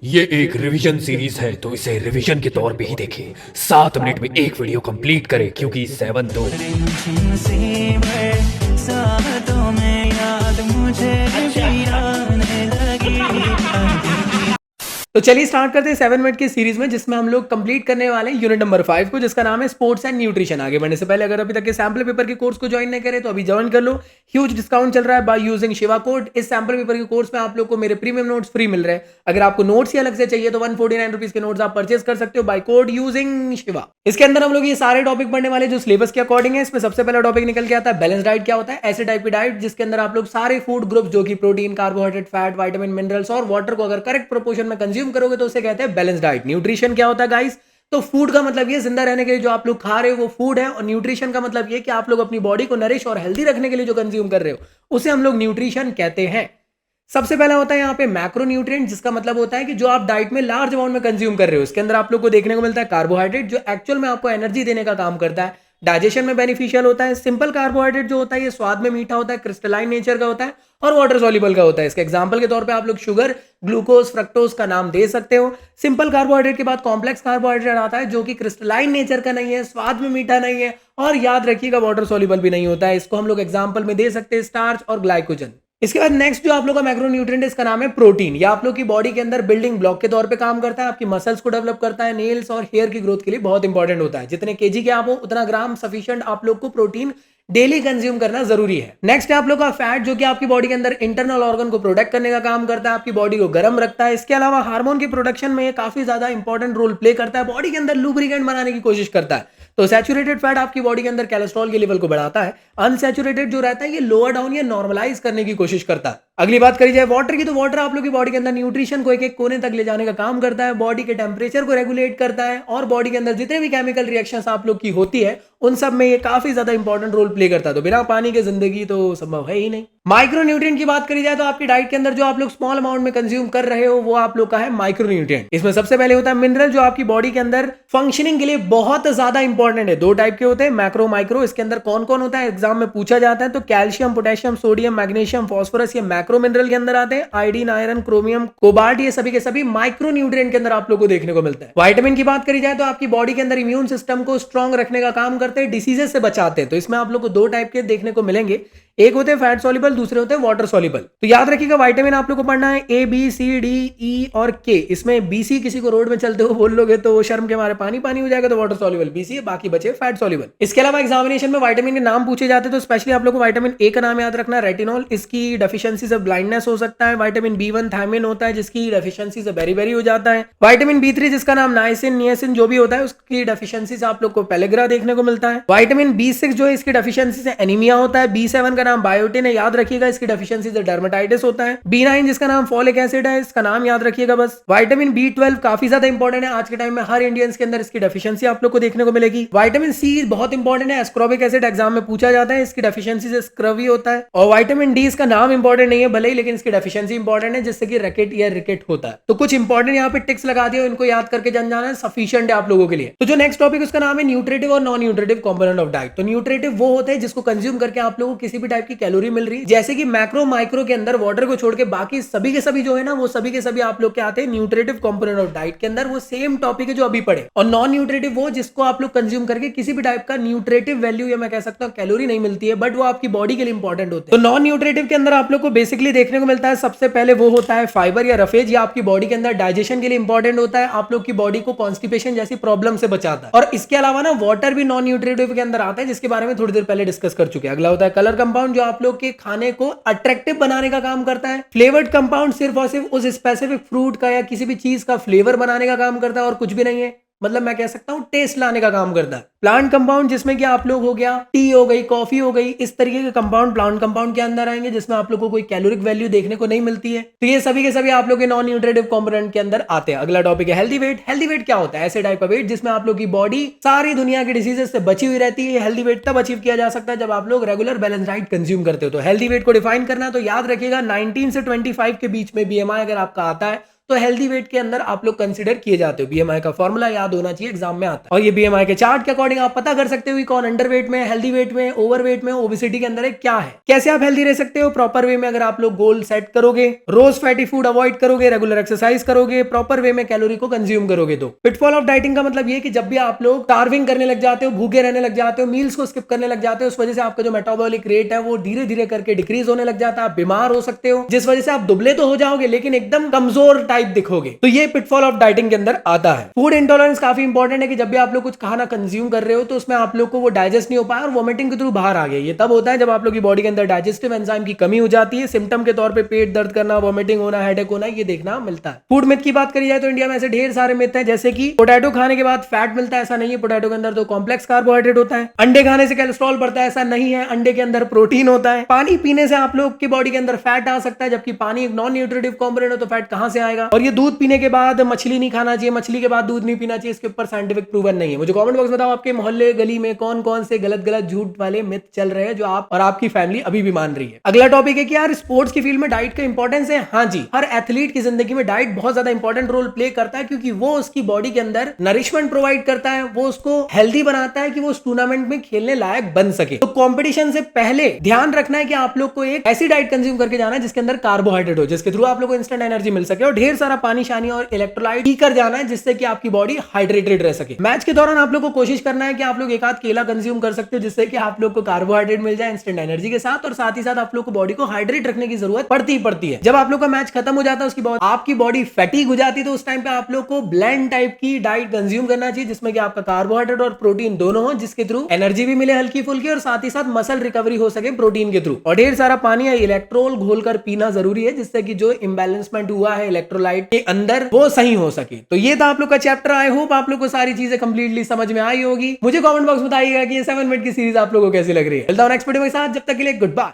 ये एक revision series है तो इसे रिवीजन के तौर पे ही देखें। 7 मिनट में एक वीडियो कंप्लीट करें क्योंकि 7-2 सातों में याद मुझे भी आने लगी। तो चलिए स्टार्ट करते हैं 7 मिनट की सीरीज में, जिसमें हम लोग कंप्लीट करने वाले हैं यूनिट नंबर 5 को, जिसका नाम है स्पोर्ट्स एंड न्यूट्रिशन। आगे बढ़ने से पहले अगर अभी तक के सैंपल पेपर के कोर्स को ज्वाइन नहीं करे तो अभी ज्वाइन कर लो। ह्यूज डिस्काउंट चल रहा है बाय यूजिंग शिवा कोड। इस सैंपल पेपर के कोर्स में आप लोग को मेरे प्रीमियम नोट्स फ्री मिल रहे हैं। अगर आपको नोट्स ही अलग से चाहिए तो 149 रुपीज के नोट्स आप परचेज कर सकते हो बाय कोड यूजिंग शिवा। इसके अंदर हम लोग ये सारे टॉपिक पढ़ने वाले जो सिलेबस के अकॉर्डिंग है। इसमें सबसे पहला टॉपिक निकल के आता है बैलेंस डाइट क्या होता है। ऐसे टाइप की डाइट जिसके अंदर आप लोग सारे फूड ग्रुप जो कि protein, carbohydrate, fat, vitamin, minerals और वाटर को अगर करेक्ट प्रोपोर्शन में कंज्यूम करोगे तो उसे कहते हैं बैलेंस डाइट। न्यूट्रिशन क्या होता है गाइस? तो फूड का मतलब ये जिंदा रहने के लिए जो आप लोग खा रहे हो वो फूड है, और न्यूट्रिशन का मतलब ये कि आप लोग अपनी बॉडी को नरिश और हेल्दी रखने के लिए जो कंज्यूम कर रहे हो उसे हम लोग न्यूट्रिशन कहते हैं। सबसे पहला होता है यहाँ पे मैक्रो न्यूट्रिएंट, जिसका मतलब होता है कि जो आप डाइट में लार्ज अमाउंट में कंज्यूम कर रहे हो। इसके अंदर आप लोग को देखने को मिलता है कार्बोहाइड्रेट, जो एक्चुअल में आपको एनर्जी देने का काम करता है, डाइजेशन में बेनिफिशियल होता है। सिंपल कार्बोहाइड्रेट जो होता है ये स्वाद में मीठा होता है, क्रिस्टलाइन नेचर का होता है और वाटर सॉल्युबल का होता है। इसके एग्जांपल के तौर पे आप लोग शुगर, ग्लूकोज, फ्रक्टोज का नाम दे सकते हो। सिंपल कार्बोहाइड्रेट के बाद कॉम्प्लेक्स कार्बोहाइड्रेट आता है जो कि क्रिस्टलाइन नेचर का नहीं है, स्वाद में मीठा नहीं है और याद रखिएगा वाटर सॉल्युबल भी नहीं होता है। इसको हम लोग एग्जाम्पल में दे सकते हैं स्टार्च और ग्लाइकोजन। इसके बाद नेक्स्ट जो आप लोग का मैक्रोन्यूट्रिएंट है इसका नाम है प्रोटीन। ये आप लोग की बॉडी के अंदर बिल्डिंग ब्लॉक के तौर पे काम करता है, आपकी मसल्स को डेवलप करता है, नेल्स और हेयर की ग्रोथ के लिए बहुत इंपॉर्टेंट होता है। जितने केजी के आप हो उतना ग्राम सफिशिएंट आप लोग को प्रोटीन डेली कंज्यूम करना जरूरी है। नेक्स्ट है आप लोग का फैट, जो कि आपकी बॉडी के अंदर इंटरनल ऑर्गन को प्रोटेक्ट करने का काम करता है, आपकी बॉडी को गर्म रखता है। इसके अलावा हार्मोन की प्रोडक्शन में ये काफी ज्यादा इंपॉर्टेंट रोल प्ले करता है, बॉडी के अंदर लुब्रिकेंट बनाने की कोशिश करता है। तो सैचुरेटेड फैट आपकी बॉडी के अंदर कोलेस्ट्रॉल के लेवल को बढ़ाता है, अनसैचुरेटेड जो रहता है ये लोअर डाउन या नॉर्मलाइज करने की कोशिश करता है। अगली बात करी जाए वाटर की, तो वाटर आप लोग की बॉडी के अंदर न्यूट्रिशन को एक एक कोने तक ले जाने का काम करता है, बॉडी के टेम्परेचर को रेगुलेट करता है और बॉडी के अंदर जितने भी केमिकल रिएक्शंस आप लोग की होती है उन सब में ये काफी ज्यादा इंपॉर्टेंट रोल प्ले करता है। तो बिना पानी के जिंदगी तो संभव है ही नहीं। माइक्रोन्यूट्रिएंट की बात करी जाए तो आपकी डाइट के अंदर जो आप लोग स्मॉल अमाउंट में कंज्यूम कर रहे हो वो आप लोग का है माइक्रोन्यूट्रिएंट। इसमें सबसे पहले होता है मिनरल, जो आपकी बॉडी के अंदर फंक्शनिंग के लिए बहुत ज्यादा इंपॉर्टेंट है। दो टाइप के होते हैं, मैक्रो, माइक्रो। इसके अंदर कौन कौन होता है एग्जाम में पूछा जाता है, तो calcium, potassium, sodium, magnesium, phosphorus, ये मैक्रो मिनरल के अंदर आते हैं। आयोडीन, आयरन, क्रोमियम, कोबाल्ट, ये सभी के सभी माइक्रो न्यूट्रिएंट के अंदर आप लोग को देखने को मिलता है। विटामिन की बात करी जाए तो आपकी बॉडी के अंदर इम्यून सिस्टम को स्ट्रॉन्ग रखने का काम करते हैं, डिसीजेस से बचाते हैं। तो इसमें आप लोग को दो टाइप के देखने को मिलेंगे, एक होते हैं फैट सॉल्युबल, दूसरे होते हैं वाटर सॉल्युबल। तो याद रखिएगा विटामिन आप लोग को पढ़ना है ए, बी, सी, डी, ई और के। इसमें बी सी किसी को रोड में चलते हुए बोल लोगे तो शर्म के मारे पानी पानी हो जाएगा, तो वाटर सॉल्युबल बी सी है, बाकी बचे फैट सॉल्युबल। इसके अलावा एग्जामिनेशन में विटामिन के नाम पूछे जाते हैं, तो स्पेशली आप लोग को विटामिन ए का नाम याद रखना है, रेटिनॉल। इसकी डेफिशिएंसी से ब्लाइंडनेस हो सकता है। विटामिन B1 थायमिन होता है जिसकी डेफिशिएंसी से बेरी हो जाता है। विटामिन B3 जिसका नाम नाइसिन, नियासिन जो भी होता है उसकी डेफिशिएंसी से आप लोग को पेलेग्रा देखने को मिलता है। विटामिन B6 जो है इसकी डेफिशिएंसी से एनीमिया होता है। B7 का नाम बायोटिन है, याद रखिएगा, इसकी डेफिशिएंसी से डर्मेटाइटिस होता है। B9 जिसका नाम फॉलिक एसिड है, इसका नाम याद रखिएगा बस। विटामिन B12 काफी ज्यादा इंपॉर्टेंट है, आज के टाइम में हर इंडियंस के अंदर इसकी डेफिशिएंसी आप लोग को देखने को मिलेगी। विटामिन C बहुत इंपॉर्टेंट है, एस्कॉर्बिक एसिड एग्जाम में पूछा जाता है, इसकी डेफिशिएंसी से स्क्रवी होता है। और विटामिन D इसका नाम इंपॉर्टेंट नहीं है भले ही, लेकिन इसकी डेफिशिएंसी इंपॉर्टेंट है जिससे कि रैकेट या रिकेट होता है। तो कुछ इंपॉर्टेंट यहाँ पे टिक्स लगा दिया, इनको याद करके जान जाना सफिशिएंट है आप लोगों के लिए। तो जो नेक्स्ट टॉपिक उसका नाम है न्यूट्रिटिव और non nutritive component of diet. तो न्यूट्रिटिव वो होते हैं जिसको कंज्यूम करके आप लोगों को किसी भी टाइप की कैलोरी मिल रही है, जैसे कि मैक्रो, माइक्रो के अंदर वाटर को छोड़ के बाकी सभी के सभी जो है ना वो सभी के सभी आप लोग के आते हैं न्यूट्रिटिव कंपोनेंट ऑफ डाइट के अंदर। वो सेम टॉपिक है जो अभी पढ़े। और नॉन न्यूट्रिटिव वो जिसको आप लोग कंज्यूम करके किसी भी टाइप का न्यूट्रिटिव वैल्यू या मैं कह सकता हूं कैलोरी नहीं मिलती है, बट वो आपकी बॉडी के लिए इंपॉर्टेंट होते हैं। तो नॉन न्यूट्रिटिव के अंदर आप लोग को बेसिकली देखने को मिलता है, सबसे पहले वो होता है फाइबर या रफेज। ये आपकी बॉडी के अंदर डाइजेशन के लिए इंपॉर्टेंट होता है, आप लोग की बॉडी को कॉन्स्टिपेशन जैसी प्रॉब्लम से बचाता है। और इसके अलावा ना वाटर भी नॉन न्यूट्रिटिव के अंदर आता है, जिसके बारे में थोड़ी देर पहले डिस्कस कर चुके हैं। अगला होता है कलर कंपाउंड, जो आप लोग के खाने को अट्रैक्टिव बनाने का काम करता है। फ्लेवर्ड कंपाउंड सिर्फ और सिर्फ उस स्पेसिफिक फ्रूट का या किसी भी चीज का फ्लेवर बनाने का काम करता है और कुछ भी नहीं है, मतलब मैं कह सकता हूं टेस्ट लाने का काम करता है। प्लांट कंपाउंड जिसमें कि आप लोग हो गया टी हो गई, कॉफी हो गई, इस तरीके के कंपाउंड प्लांट कंपाउंड के अंदर आएंगे जिसमें आप लोग को कोई कैलोरिक वैल्यू देखने को नहीं मिलती है। तो ये सभी के सभी आप लोग के नॉन न्यूट्रिटिव कंपोनेंट के अंदर आते हैं। अगला टॉपिक है हेल्दी वेट। हेल्दी वेट क्या होता है? ऐसे टाइप का वेट जिसमें आप लोग की बॉडी सारी दुनिया के डिसीजेस से बची हुई रहती है। हेल्दी वेट तब अचीव किया जा सकता है जब आप लोग रेगुलर बैलेंस डाइट कंज्यूम करते हो। तो हेल्दी वेट को डिफाइन करना तो याद रखिएगा 19 से 25 के बीच में BMI अगर आपका आता है तो हेल्दी वेट के अंदर आप लोग कंसिडर किए जाते हो। बीएमआई का फॉर्मूला याद होना चाहिए, एग्जाम में आता है। और ये बीएमआई के चार्ट के अकॉर्डिंग आप पता कर सकते हो कि कौन अंडर वेट में, हेल्दी वेट में, ओवर वेट में, ओबेसिटी के अंदर है, क्या है। कैसे आप हेल्दी रह सकते हो प्रॉपर वे में, अगर आप लोग गोल सेट करोगे, रोज फैटी फूड अवॉइड करोगे, रेगुलर एक्सरसाइज करोगे, प्रॉपर वे में कैलोरी को कंज्यूम करोगे। तो पिटफॉल ऑफ डाइटिंग का मतलब ये कि जब भी आप लोग स्टार्विंग करने लग जाते हो, भूखे रहने लग जाते हो, मील्स को स्किप करने लग जाते हो, उस वजह से आपका जो मेटाबॉलिक रेट है वो धीरे धीरे करके डिक्रीज होने लग जाता है, आप बीमार हो सकते हो, जिस वजह से आप दुबले तो हो जाओगे लेकिन एकदम कमजोर टाइप दिखोगे। तो ये पिटफॉल ऑफ डाइटिंग के अंदर आता है। फूड इंटॉलरेंस काफी इंपॉर्टेंट है कि जब भी आप लोग कुछ खाना कंज्यूम कर रहे हो तो उसमें आप लोग को वो डाइजेस्ट नहीं हो पाया और वोमिटिंग के थ्रू बाहर आ गया। ये तब होता है जब आप लोग की बॉडी के अंदर डाइजेस्टिव एंजाइम की कमी हो जाती है। सिम्टम के तौर पे पेट दर्द करना, वोमिटिंग होना, हेडेक होना, ये देखना मिलता है। फूड मिथ की बात करी जाए तो इंडिया में ऐसे ढेर सारे मिथ हैं, जैसे कि पोटैटो खाने के बाद फैट मिलता है, ऐसा नहीं है। पोटैटो के अंदर तो कॉम्प्लेक्स कार्बोहाइड्रेट होता है। अंडे खाने से कोलेस्ट्रॉल बढ़ता है, ऐसा नहीं है। अंडे के अंदर प्रोटीन होता है। पानी पीने से आप लोग की बॉडी के अंदर फैट आ सकता है, जबकि पानी एक नॉन न्यूट्रिटिव कंपोनेंट हो तो फैट कहां से आएगा। और ये दूध पीने के बाद मछली नहीं खाना चाहिए, मछली के बाद दूध नहीं पीना चाहिए, इसके ऊपर साइंटिफिक प्रूवन नहीं है। मुझे कमेंट बॉक्स में बताओ आपके मोहल्ले गली में कौन कौन से गलत गलत झूठ वाले मिथ चल रहे हैं जो आप और आपकी फैमिली अभी भी मान रही है। अगला टॉपिक है कि यार स्पोर्ट्स की फील्ड में डाइट का इंपॉर्टेंस है। हाँ जी, हर एथलीट की जिंदगी में डाइट बहुत ज्यादा इंपॉर्टेंट रोल प्ले करता है, क्योंकि वो उसकी बॉडी के अंदर नरिशमेंट प्रोवाइड करता है, वो उसको हेल्दी बनाता है कि वो उस टूर्नामेंट में खेलने लायक बन सके। तो कंपटीशन से पहले ध्यान रखना है कि आप लोग को एक ऐसी डाइट कंज्यूम करके जाना है जिसके अंदर कार्बोहाइड्रेट हो, जिसके थ्रू आप लोग को इंस्टेंट एनर्जी मिल सके, और ढेर सारा पानी शानी और इलेक्ट्रोलाइट पीकर जाना है जिससे कि आपकी बॉडी हाइड्रेटेड रह सके। मैच के दौरान आप लोग को कोशिश करना है कि आप लोग एक आध केला कंज्यूम कर सकते हो, जिससे कि आप लोग को कार्बोहाइड्रेट मिल जाए इंस्टेंट एनर्जी के साथ, और साथ ही साथ आप लोग को बॉडी को हाइड्रेट रखने की जरूरत पड़ती है। जब आप लोग का मैच खत्म हो जाता है उसके बाद आपकी बॉडी फैटीग हो जाती है, तो उस टाइम पे आप लोग को ब्लेंड टाइप की डाइट कंज्यूम करना चाहिए, जिसमें कि आपका कार्बोहाइड्रेट और प्रोटीन दोनों हो, जिसके थ्रू एनर्जी भी मिले हल्की फुल्की और साथ ही साथ मसल रिकवरी हो सके प्रोटीन के थ्रू। और ढेर सारा पानी या इलेक्ट्रोल घोलकर पीना जरूरी है, जिससे कि जो इम्बैलेंसमेंट हुआ है इलेक्ट्रोलाइट के अंदर वो सही हो सके। तो ये था आप लोग का चैप्टर। आई होप आप लोग को सारी चीजें कंप्लीटली समझ में आई होगी। मुझे कमेंट बॉक्स में बताइएगा कि ये 7 मिनट की सीरीज आप लोगों को कैसी लग रही है। मिलता हूं नेक्स्ट वीडियो के साथ, जब तक के लिए गुड बाय।